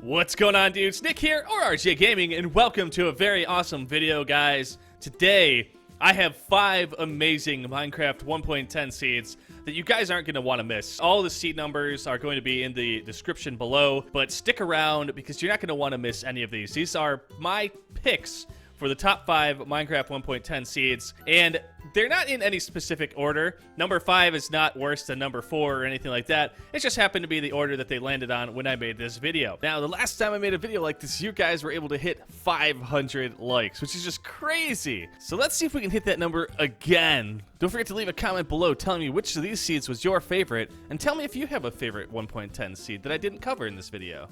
What's going on, dudes? Nick here, or RJ Gaming, and welcome to a very awesome video, guys. Today, I have 5 amazing Minecraft 1.10 seeds that you guys aren't going to want to miss. All the seed numbers are going to be in the description below, but stick around because you're not going to want to miss any of these. These are my picks for the top 5 Minecraft 1.10 seeds, and they're not in any specific order. Number 5 is not worse than number 4 or anything like that. It just happened to be the order that they landed on when I made this video. Now, the last time I made a video like this, you guys were able to hit 500 likes, which is just crazy. So let's see if we can hit that number again. Don't forget to leave a comment below telling me which of these seeds was your favorite, and tell me if you have a favorite 1.10 seed that I didn't cover in this video.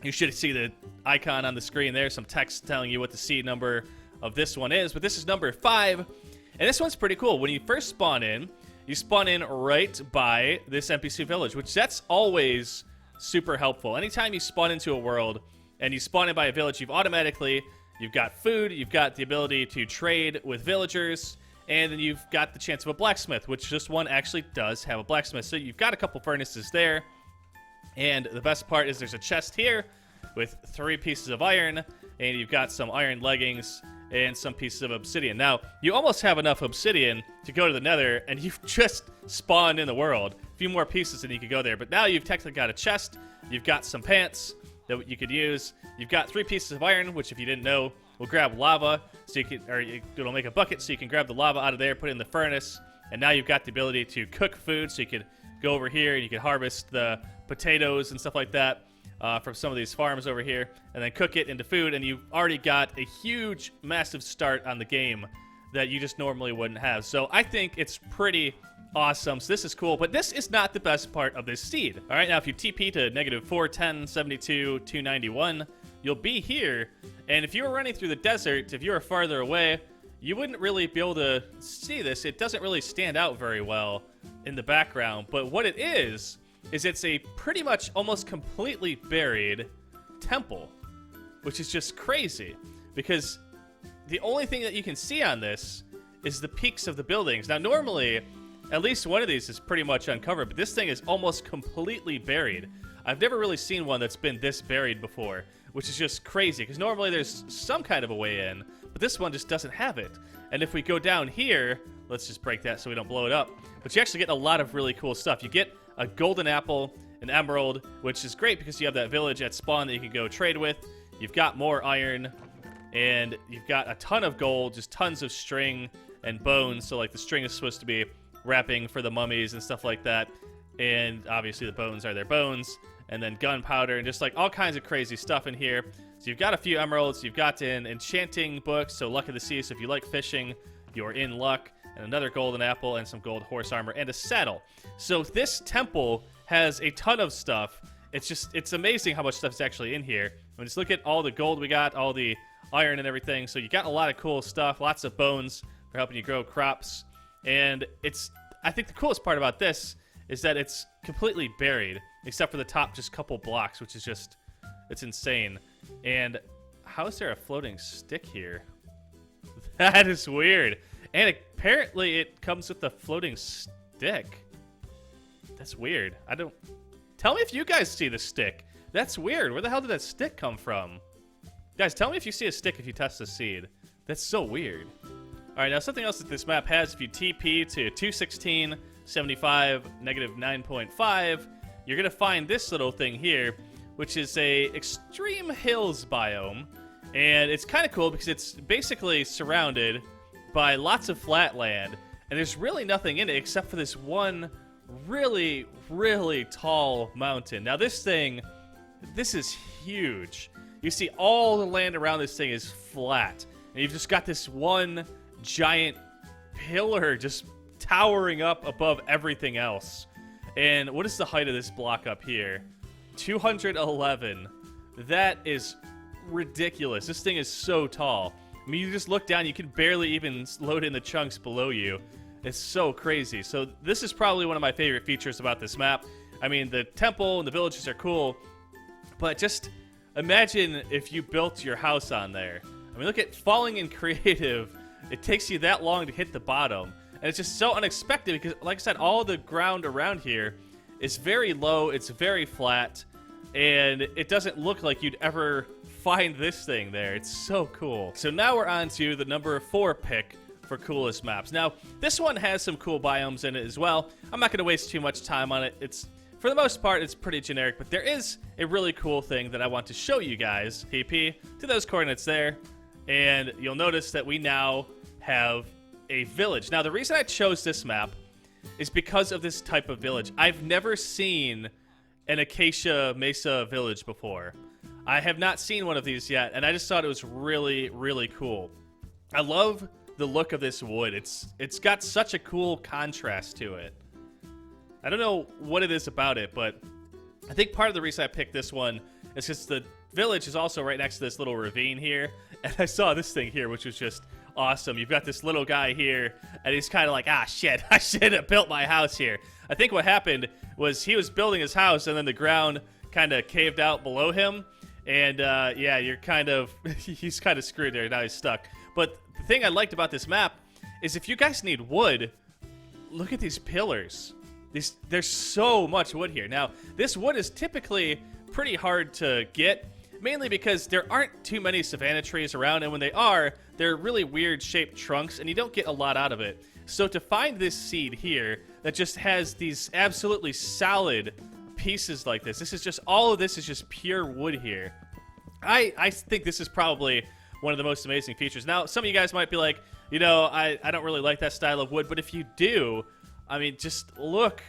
You should see the icon on the screen there, some text telling you what the seed number of this one is, but this is number 5, and this one's pretty cool. When you first spawn in, you spawn in right by this NPC village, which that's always super helpful. Anytime you spawn into a world and you spawn in by a village, you've got food, you've got the ability to trade with villagers, and then you've got the chance of a blacksmith, which this one actually does have a blacksmith. So you've got a couple furnaces there. And the best part is there's a chest here with 3 pieces of iron, and you've got some iron leggings and some pieces of obsidian. Now, you almost have enough obsidian to go to the nether, and you've just spawned in the world. A few more pieces and you could go there. But now you've technically got a chest, you've got some pants that you could use, you've got 3 pieces of iron, which if you didn't know, will grab lava, so you can, or it'll make a bucket so you can grab the lava out of there, put it in the furnace, and now you've got the ability to cook food, so you could go over here and you can harvest the potatoes and stuff like that from some of these farms over here, and then cook it into food, and you've already got a huge, massive start on the game that you just normally wouldn't have. So I think it's pretty awesome. So this is cool, but this is not the best part of this seed. All right, now if you TP to -410, 72, 291, you'll be here, and if you were running through the desert, if you were farther away, you wouldn't really be able to see this. It doesn't really stand out very well in the background, but what it is it's a pretty much almost completely buried temple, which is just crazy because the only thing that you can see on this is the peaks of the buildings. Now, normally, at least one of these is pretty much uncovered, but this thing is almost completely buried. I've never really seen one that's been this buried before, which is just crazy because normally there's some kind of a way in, but this one just doesn't have it. And if we go down here, let's just break that so we don't blow it up, but you actually get a lot of really cool stuff. You get a golden apple, an emerald, which is great because you have that village at spawn that you can go trade with. You've got more iron, and you've got a ton of gold, just tons of string and bones. So like the string is supposed to be wrapping for the mummies and stuff like that. And obviously the bones are their bones. And then gunpowder and just like all kinds of crazy stuff in here. So you've got a few emeralds, you've got an enchanting book, so Luck of the Sea. So if you like fishing, you're in luck. And another golden apple and some gold horse armor and a saddle. So this temple has a ton of stuff. It's amazing how much stuff is actually in here. I mean, just look at all the gold we got, all the iron and everything. So you got a lot of cool stuff, lots of bones for helping you grow crops. And I think the coolest part about this is that it's completely buried, except for the top just couple blocks, which is just, it's insane. And how is there a floating stick here? That is weird. And apparently it comes with a floating stick. That's weird. Tell me if you guys see the stick. That's weird. Where the hell did that stick come from? Guys, tell me if you see a stick if you test the seed. That's so weird. All right, now something else that this map has, if you TP to 216, 75, -9.5, you're going to find this little thing here, which is a extreme hills biome. And it's kind of cool because it's basically surrounded by lots of flat land, and there's really nothing in it except for this one really, really tall mountain. Now this is huge. You see all the land around this thing is flat, and you've just got this one giant pillar just towering up above everything else. And what is the height of this block up here? 211. That is ridiculous. This thing is so tall. I mean, you just look down, you can barely even load in the chunks below you. It's so crazy. So this is probably one of my favorite features about this map. I mean, the temple and the villages are cool, but just imagine if you built your house on there. I mean, look at falling in creative. It takes you that long to hit the bottom. And it's just so unexpected because, like I said, all the ground around here is very low. It's very flat. and it doesn't look like you'd ever find this thing there. It's so cool. So now we're on to the number 4 pick for coolest maps. Now, this one has some cool biomes in it as well. I'm not going to waste too much time on it. It's, for the most part, it's pretty generic, but there is a really cool thing that I want to show you guys. TP to those coordinates there, and you'll notice that we now have a village. Now, the reason I chose this map is because of this type of village. I've never seen an Acacia Mesa village before. I have not seen one of these yet, and I just thought it was really, really cool. I love the look of this wood. It's got such a cool contrast to it. I don't know what it is about it, but I think part of the reason I picked this one is because the village is also right next to this little ravine here, and I saw this thing here, which was just awesome. You've got this little guy here, and he's kind of like, ah, shit, I should have built my house here. I think what happened was he was building his house, and then the ground kind of caved out below him, and yeah, you're kind of, he's kind of screwed there. Now he's stuck. But the thing I liked about this map is if you guys need wood, look at these pillars. There's so much wood here. Now, this wood is typically pretty hard to get, mainly because there aren't too many savanna trees around, and when they are, they're really weird shaped trunks, and you don't get a lot out of it. So to find this seed here that just has these absolutely solid pieces like this is just, all of this is just pure wood here. I think this is probably one of the most amazing features. Now, some of you guys might be like, you know, I don't really like that style of wood, but if you do, I mean, just look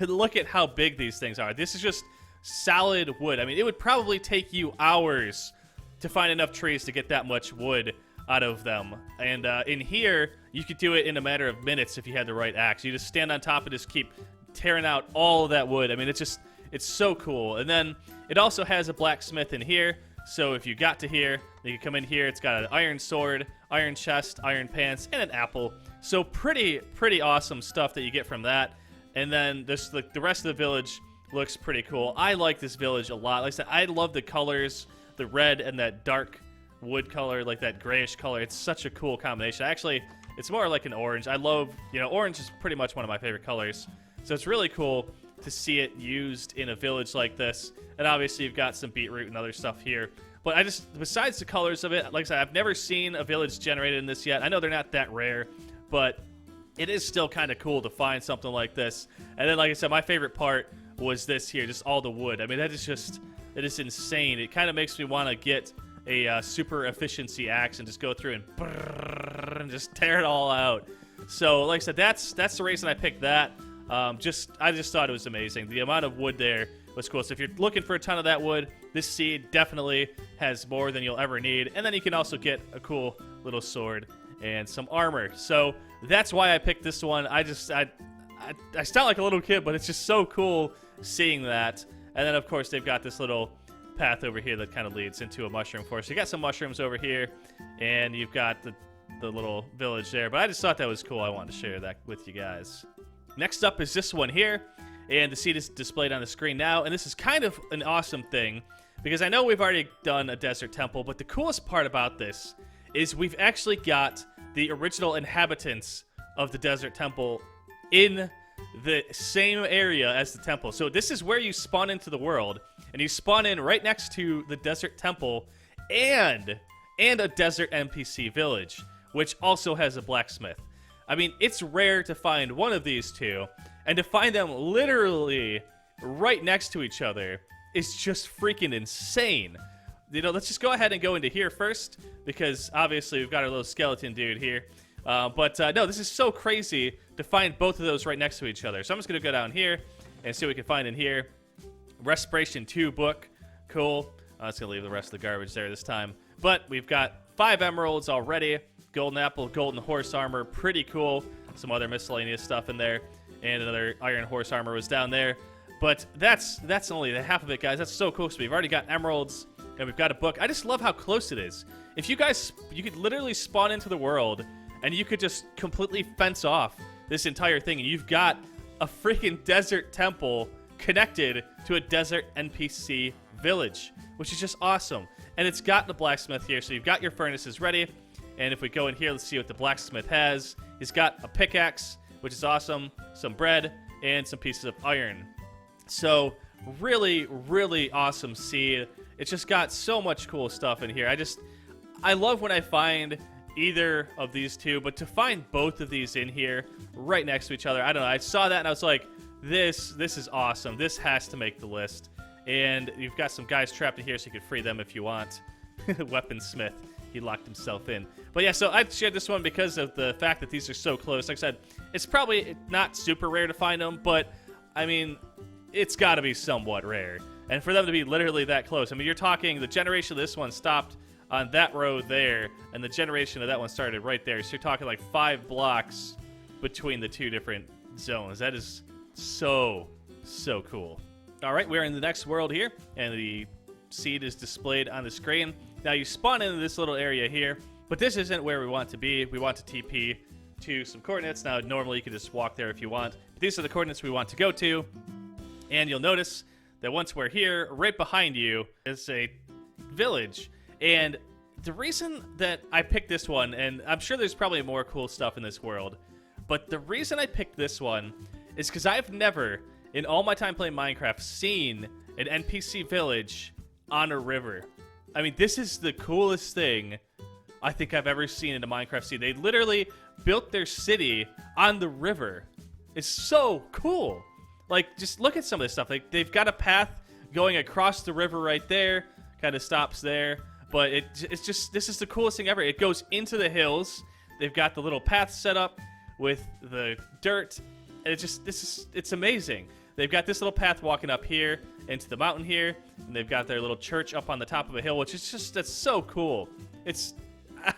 at how big these things are. This is just solid wood. I mean, it would probably take you hours to find enough trees to get that much wood out of them. And in here, you could do it in a matter of minutes if you had the right axe. You just stand on top and just keep tearing out all of that wood. I mean, it's so cool. And then it also has a blacksmith in here. So if you got to here, you can come in here. It's got an iron sword, iron chest, iron pants, and an apple. So pretty awesome stuff that you get from that. And then this, the rest of the village looks pretty cool. I like this village a lot. Like I said, I love the colors, the red and that dark wood color, like that grayish color. It's such a cool combination. Actually, it's more like an orange. I love, you know, orange is pretty much one of my favorite colors. So it's really cool to see it used in a village like this. And obviously you've got some beetroot and other stuff here. But I just, besides the colors of it, like I said, I've never seen a village generated in this yet. I know they're not that rare, but it is still kind of cool to find something like this. And then, like I said, my favorite part was this here, just all the wood. I mean, that is just, it is insane. It kind of makes me want to get a super efficiency axe and just go through and just tear it all out. So, like I said, that's the reason I picked that. I just thought it was amazing. The amount of wood there was cool. So if you're looking for a ton of that wood, this seed definitely has more than you'll ever need. And then you can also get a cool little sword and some armor. So that's why I picked this one. I sound like a little kid, but it's just so cool seeing that. And then, of course, they've got this little path over here that kind of leads into a mushroom forest. So you got some mushrooms over here, and you've got the little village there. But I just thought that was cool. I wanted to share that with you guys. Next up is this one here, and the seed is displayed on the screen now. And this is kind of an awesome thing, because I know we've already done a desert temple, but the coolest part about this is we've actually got the original inhabitants of the desert temple in the same area as the temple. So this is where you spawn into the world, and you spawn in right next to the desert temple and a desert NPC village, which also has a blacksmith. I mean, it's rare to find one of these two, and to find them literally right next to each other is just freaking insane. You know, let's just go ahead and go into here first, because obviously we've got our little skeleton dude here. No, this is so crazy to find both of those right next to each other. So I'm just going to go down here and see what we can find in here. Respiration 2 book. Cool. I'm just going to leave the rest of the garbage there this time. But we've got 5 emeralds already. Golden apple, golden horse armor. Pretty cool. Some other miscellaneous stuff in there. And another iron horse armor was down there. But that's only the half of it, guys. That's so cool. So we've already got emeralds, and we've got a book. I just love how close it is. If you guys, you could literally spawn into the world, and you could just completely fence off this entire thing, and you've got a freaking desert temple connected to a desert NPC village, which is just awesome. And it's got the blacksmith here, so you've got your furnaces ready. And if we go in here, let's see what the blacksmith has. He's got a pickaxe, which is awesome, some bread, and some pieces of iron. So really, really awesome seed. It's just got so much cool stuff in here. I love when I find either of these two, but to find both of these in here right next to each other, I don't know. I saw that and I was like, this is awesome. This has to make the list. And you've got some guys trapped in here, so you can free them if you want. Weaponsmith, he locked himself in. But yeah, so I shared this one because of the fact that these are so close. Like I said, it's probably not super rare to find them, but I mean, it's got to be somewhat rare. And for them to be literally that close, I mean, you're talking the generation of this one stopped on that row there, and the generation of that one started right there. So you're talking like 5 blocks between the two different zones. That is so cool. All right, we're in the next world here, and the seed is displayed on the screen. Now you spawn into this little area here, but this isn't where we want to be. We want to TP to some coordinates. Now, normally you can just walk there if you want. But these are the coordinates we want to go to, and you'll notice that once we're here, right behind you is a village. And the reason that I picked this one, and I'm sure there's probably more cool stuff in this world, but the reason I picked this one is because I've never, in all my time playing Minecraft, seen an NPC village on a river. I mean, this is the coolest thing I think I've ever seen in a Minecraft scene. They literally built their city on the river. It's so cool. Like, just look at some of this stuff. Like, they've got a path going across the river right there. Kind of stops there. But it's just, this is the coolest thing ever. It goes into the hills. They've got the little path set up with the dirt. And it's amazing. They've got this little path walking up here into the mountain here. And they've got their little church up on the top of a hill, which is just, that's so cool.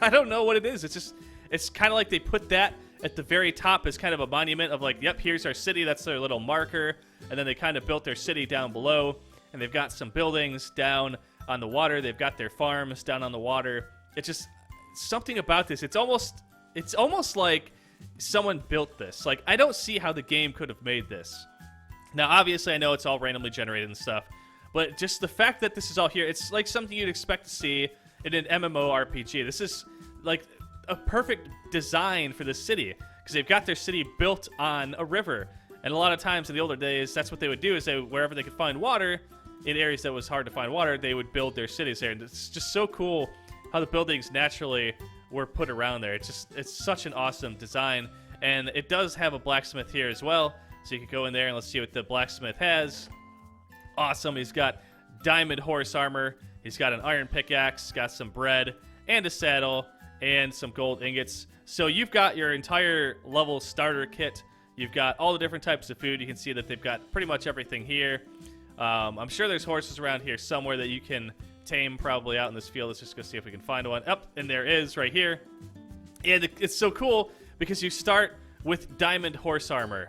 I don't know what it is. It's kind of like they put that at the very top as kind of a monument of like, yep, here's our city. That's their little marker. And then they kind of built their city down below. And they've got some buildings down on the water. They've got their farms down on the water. It's just something about this. It's almost like someone built this. Like, I don't see how the game could have made this. Now, obviously, I know it's all randomly generated and stuff, but just the fact that this is all here, it's like something you'd expect to see in an MMORPG. This is like a perfect design for this city because they've got their city built on a river. And a lot of times in the older days, that's what they would do is wherever they could find water, in areas that was hard to find water, they would build their cities there. And it's just so cool how the buildings naturally were put around there. It's such an awesome design. And it does have a blacksmith here as well. So you can go in there and let's see what the blacksmith has. Awesome. He's got diamond horse armor. He's got an iron pickaxe, got some bread and a saddle and some gold ingots. So you've got your entire level starter kit. You've got all the different types of food. You can see that they've got pretty much everything here. I'm sure there's horses around here somewhere that you can tame probably out in this field. Let's just go see if we can find one. And there is right here. And it's so cool because you start with diamond horse armor.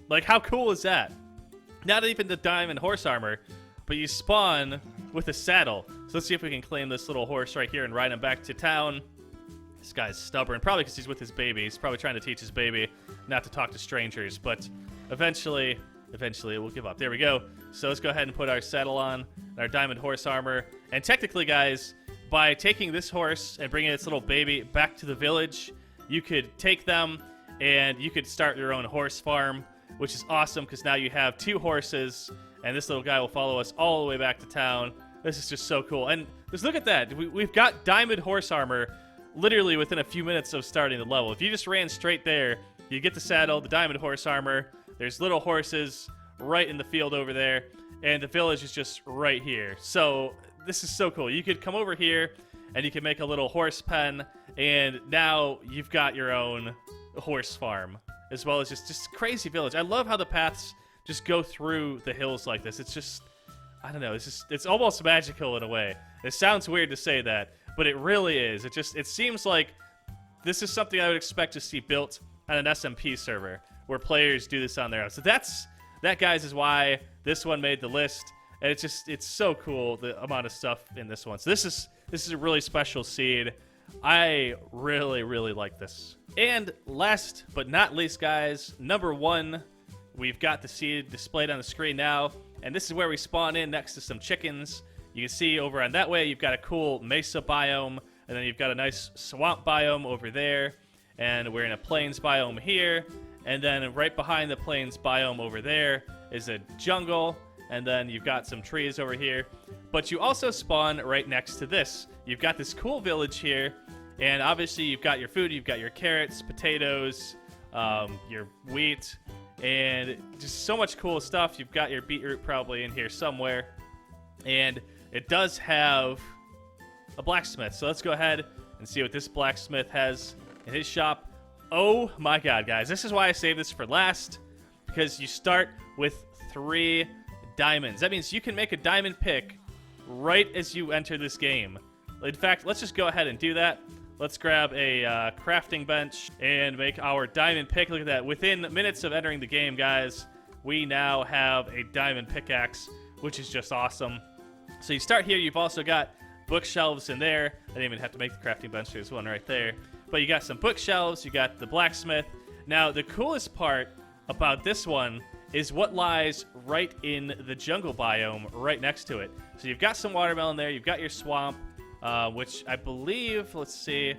Like, how cool is that? Not even the diamond horse armor, but you spawn with a saddle. So let's see if we can claim this little horse right here and ride him back to town. This guy's stubborn, probably because he's with his baby. He's probably trying to teach his baby not to talk to strangers, but eventually it will give up. There we go. So let's go ahead and put our saddle on, our diamond horse armor. And technically, guys, by taking this horse and bringing its little baby back to the village, you could take them and you could start your own horse farm, which is awesome because now you have 2 horses, and this little guy will follow us all the way back to town. This is just so cool. And just look at that. We've got diamond horse armor literally within a few minutes of starting the level. If you just ran straight there, you get the saddle, the diamond horse armor. There's little horses right in the field over there, and the village is just right here. So this is so cool. You could come over here, and you can make a little horse pen, and now you've got your own horse farm, as well as just crazy village. I love how the paths just go through the hills like this. It's just, I don't know, it's almost magical in a way. It sounds weird to say that, but it really is. It seems like this is something I would expect to see built on an SMP server where players do this on their own. So that, guys, is why this one made the list. And it's so cool, the amount of stuff in this one. So this is a really special seed. I really, really like this. And last but not least, guys, number 1, we've got the seed displayed on the screen now. And this is where we spawn in next to some chickens. You can see over on that way, you've got a cool mesa biome. And then you've got a nice swamp biome over there. And we're in a plains biome here. And then right behind the plains biome over there is a jungle. and then you've got some trees over here. But you also spawn right next to this. You've got this cool village here, and obviously you've got your food. You've got your carrots, potatoes, your wheat, and just so much cool stuff. You've got your beetroot probably in here somewhere, and it does have a blacksmith. So let's go ahead and see what this blacksmith has in his shop. Oh my god, guys, this is why I saved this for last, because you start with 3 diamonds. That means you can make a diamond pick right as you enter this game. In fact, let's just go ahead and do that. Let's grab a crafting bench and make our diamond pick. Look at that. Within minutes of entering the game, guys, we now have a diamond pickaxe, which is just awesome. So you start here. You've also got bookshelves in there. I didn't even have to make the crafting bench. There's one right there. But you got some bookshelves. You got the blacksmith. Now, the coolest part about this one is what lies right in the jungle biome right next to it. So you've got some watermelon there. You've got your swamp. Which I believe, let's see,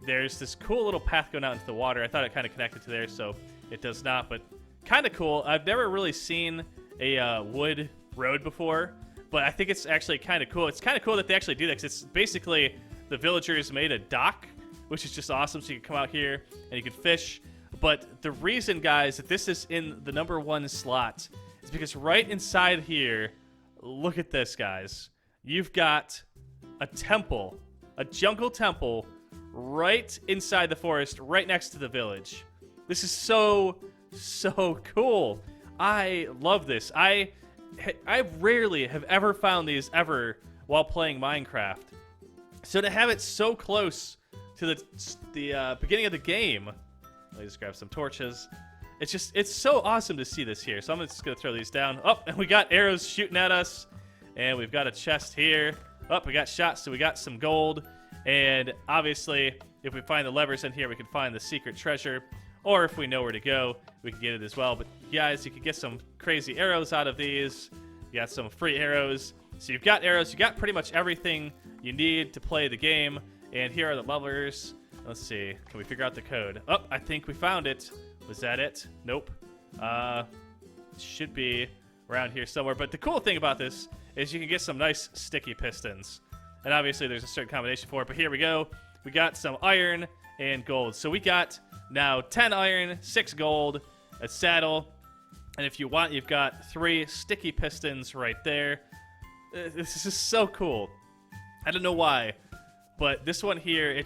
there's this cool little path going out into the water. I thought it kind of connected to there, so it does not, but kind of cool. I've never really seen a wood road before, but I think it's actually kind of cool. It's kind of cool that they actually do that, because it's basically the villagers made a dock, which is just awesome, so you can come out here and you can fish. But the reason, guys, that this is in the #1 slot is because right inside here, look at this, guys. You've got a temple, a jungle temple, right inside the forest, right next to the village. This is so cool. I love this. I rarely have ever found these ever while playing Minecraft. So to have it so close to the beginning of the game, let me just grab some torches. It's so awesome to see this here. So I'm just gonna throw these down. Oh, and we got arrows shooting at us, and we've got a chest here. Oh, we got shots, so we got some gold. And obviously, if we find the levers in here, we can find the secret treasure. Or if we know where to go, we can get it as well. But guys, you can get some crazy arrows out of these. You got some free arrows. So you've got arrows. You got pretty much everything you need to play the game. And here are the levers. Let's see. Can we figure out the code? Oh, I think we found it. Was that it? Nope. Should be around here somewhere. But the cool thing about this is you can get some nice sticky pistons. And obviously there's a certain combination for it, but here we go. We got some iron and gold. So we got now 10 iron, 6 gold, a saddle, and if you want, you've got 3 sticky pistons right there. This is so cool. I don't know why, but this one here,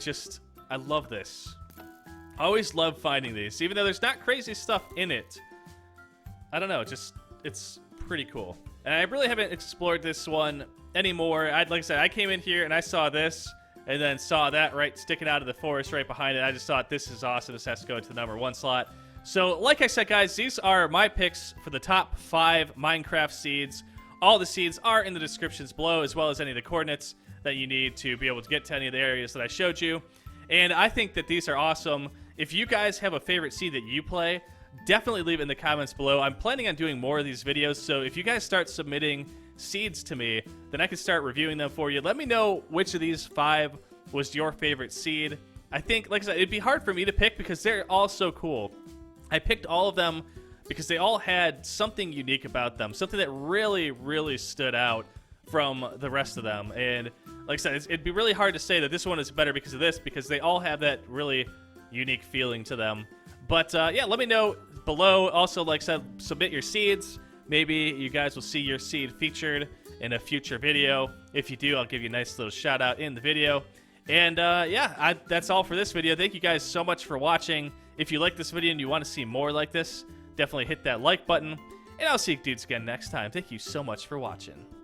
I love this. I always love finding these, even though there's not crazy stuff in it. I don't know, it's pretty cool. And I really haven't explored this one anymore. Like I said, I came in here and I saw this, and then saw that right sticking out of the forest right behind it. I just thought, this is awesome. This has to go into the #1 slot. So, like I said, guys, these are my picks for the top 5 Minecraft seeds. All the seeds are in the descriptions below, as well as any of the coordinates that you need to be able to get to any of the areas that I showed you. And I think that these are awesome. If you guys have a favorite seed that you play, definitely leave it in the comments below. I'm planning on doing more of these videos, so if you guys start submitting seeds to me, then I can start reviewing them for you. Let me know which of these 5 was your favorite seed. I think, like I said, it'd be hard for me to pick because they're all so cool. I picked all of them because they all had something unique about them, something that really stood out from the rest of them. And like I said, it'd be really hard to say that this one is better because of this, because they all have that really unique feeling to them. But yeah, let me know below. Also, like I said, submit your seeds. Maybe you guys will see your seed featured in a future video. If you do, I'll give you a nice little shout out in the video. And yeah, that's all for this video. Thank you guys so much for watching. If you like this video and you want to see more like this, definitely hit that like button. And I'll see you dudes again next time. Thank you so much for watching.